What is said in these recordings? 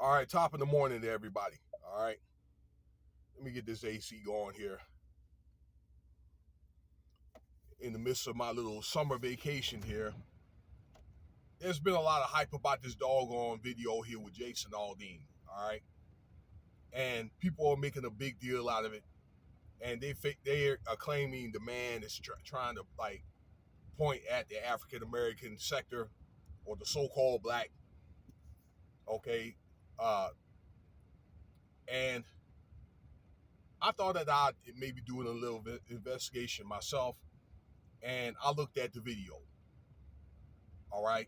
All right, top of the morning to everybody. All right, let me get this AC going here. In the midst of my little summer vacation here, there's been a lot of hype about this doggone video here with Jason Aldean. All right, and people are making a big deal out of it, and they are claiming the man is trying to like point at the African American sector or the so-called black. Okay, uh, and I thought that I'd maybe doing a little bit investigation myself, and I looked at the video. All right,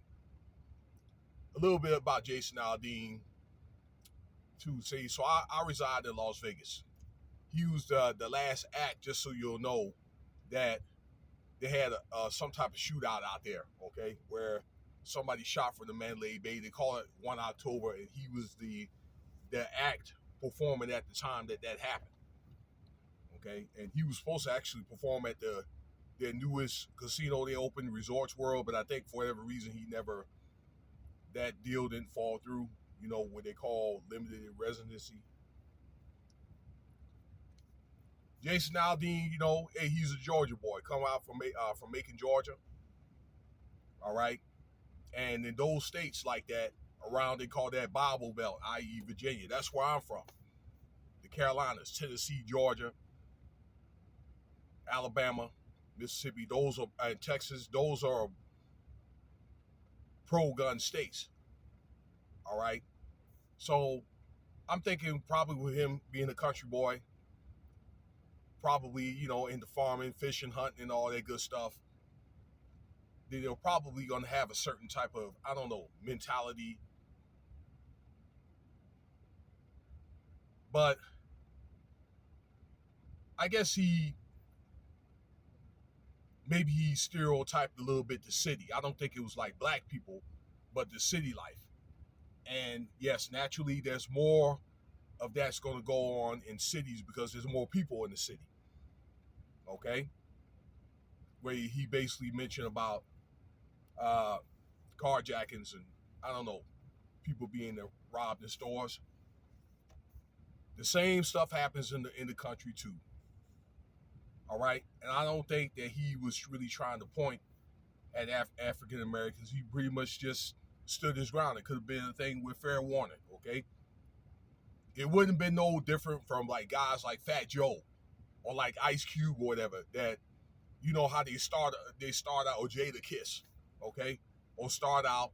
a little bit about Jason Aldean to say. So I reside in Las Vegas. He was the last act, just so you'll know that they had some type of shootout out there. Okay, where somebody shot from the Mandalay Bay. They call it 1 October, and he was the act performing at the time that happened. Okay, and he was supposed to actually perform at their newest casino they opened, Resorts World, but I think for whatever reason he never that deal didn't fall through. You know what they call limited residency. Jason Aldean, hey, he's a Georgia boy, come out from Macon, Georgia. All right, and in those states like that around, they call that Bible Belt, i.e., Virginia. That's where I'm from. The Carolinas, Tennessee, Georgia, Alabama, Mississippi. Those are and Texas. Those are pro-gun states. All right, so I'm thinking probably with him being a country boy, probably, into farming, fishing, hunting, and all that good stuff, they're probably going to have a certain type of, I don't know, mentality. But I guess maybe he stereotyped a little bit the city. I don't think it was like black people, but the city life. And yes, naturally, there's more of that's going to go on in cities because there's more people in the city. Okay? Where he basically mentioned about uh, carjackings and I don't know, people being robbed in stores. The same stuff happens in the country too. All right, and I don't think that he was really trying to point at African Americans. He pretty much just stood his ground. It could have been a thing with fair warning. Okay, it wouldn't have been no different from like guys like Fat Joe or like Ice Cube or whatever. That how they start out or Jada Kiss, okay, or start out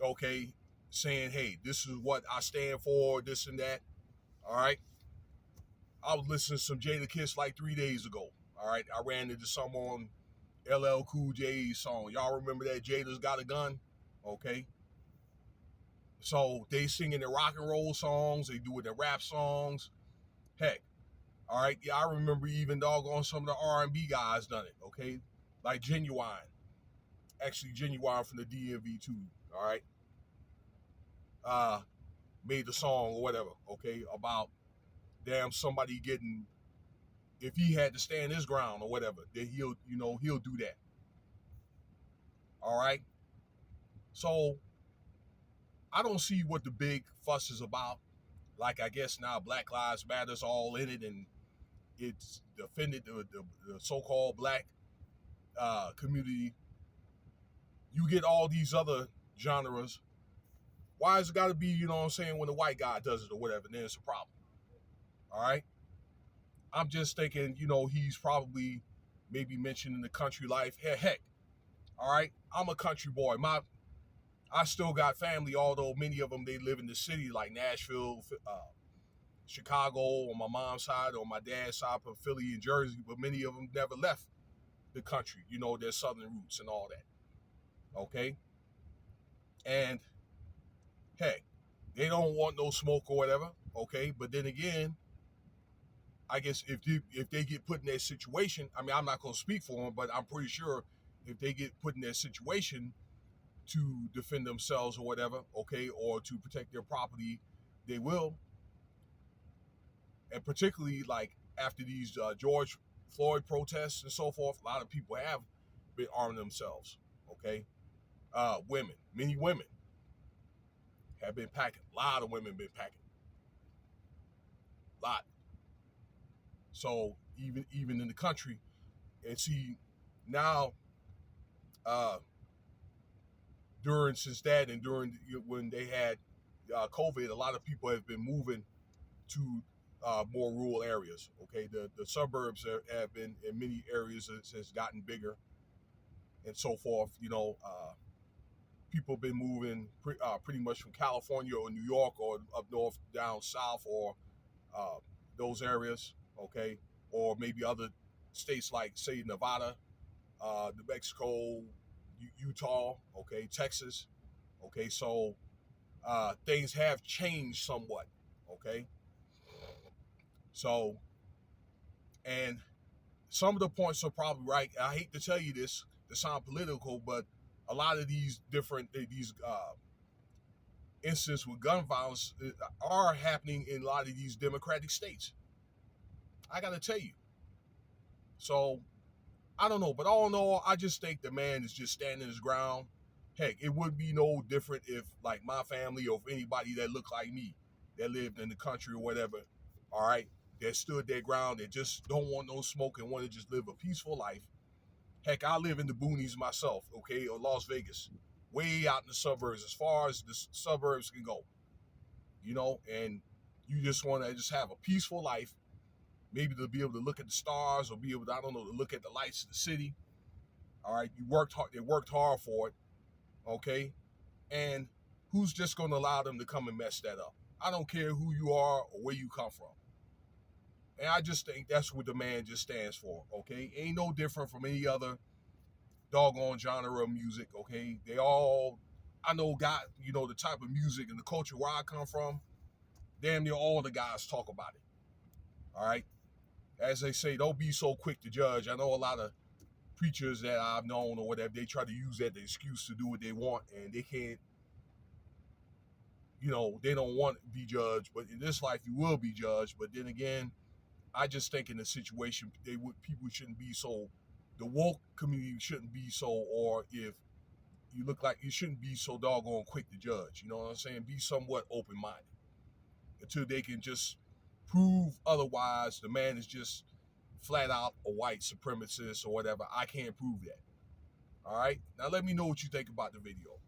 okay, saying, hey, this is what I stand for, this and that. All right. I was listening to some Jada Kiss like 3 days ago. All right. I ran into some on LL Cool J's song. Y'all remember that Jada's Got a Gun? Okay. So they singing their rock and roll songs, they do it their rap songs. Heck. All right. Yeah, I remember even doggone some of the R&B guys done it. Okay. Like Genuine. Actually, Genuine from the DMV too. All right. Uh, Made the song or whatever, okay, about damn somebody getting, if he had to stand his ground or whatever, then he'll do that. All right. So I don't see what the big fuss is about. Like I guess now Black Lives Matter's all in it and it's defended the so-called black community. You get all these other genres. Why has it got to be, what I'm saying, when the white guy does it or whatever, then it's a problem. All right. I'm just thinking, he's probably maybe mentioning the country life. Heck, all right, I'm a country boy. I still got family, although many of them they live in the city, like Nashville, Chicago, on my mom's side, on my dad's side, from Philly and Jersey. But many of them never left the country. Their southern roots and all that. Okay, and heck, they don't want no smoke or whatever. Okay, but then again, I guess if they get put in that situation, I mean, I'm not going to speak for them, but I'm pretty sure if they get put in that situation to defend themselves or whatever, okay, or to protect their property, they will. And particularly like after these George Floyd protests and so forth, a lot of people have been arming themselves, okay? Many women have been packing. A lot of women been packing. A lot. So even in the country, and see now, uh, during since that and during when they had COVID, a lot of people have been moving to more rural areas. Okay, the suburbs have been in many areas has gotten bigger and so forth. People have been moving pretty much from California or New York or up north down south or uh, those areas. Okay, or maybe other states like say Nevada, New Mexico, Utah. Okay, Texas. Okay, so things have changed somewhat. Okay, so and some of the points are probably right. I hate to tell you this to sound political, but a lot of these different these instances with gun violence are happening in a lot of these democratic states. I got to tell you. So I don't know, but all in all, I just think the man is just standing his ground. Heck, it would be no different if like my family or if anybody that looked like me that lived in the country or whatever, all right, that stood their ground, that just don't want no smoke and want to just live a peaceful life. Heck, I live in the boonies myself, okay, or Las Vegas, way out in the suburbs, as far as the suburbs can go, and you just want to just have a peaceful life, maybe to be able to look at the stars or be able to, I don't know, to look at the lights of the city. All right, you worked hard, they worked hard for it, okay, and who's just going to allow them to come and mess that up? I don't care who you are or where you come from. And I just think that's what the man just stands for, okay? Ain't no different from any other doggone genre of music, okay? They all, I know, got, the type of music and the culture where I come from, damn near all the guys talk about it, all right? As they say, don't be so quick to judge. I know a lot of preachers that I've known or whatever, they try to use that as excuse to do what they want, and they can't, they don't want to be judged, but in this life you will be judged. But then again, I just think in the situation, people shouldn't be so, the woke community shouldn't be so, or if you look like you shouldn't be so doggone quick to judge. You know what I'm saying? Be somewhat open-minded until they can just prove otherwise. The man is just flat out a white supremacist or whatever. I can't prove that. All right. Now let me know what you think about the video.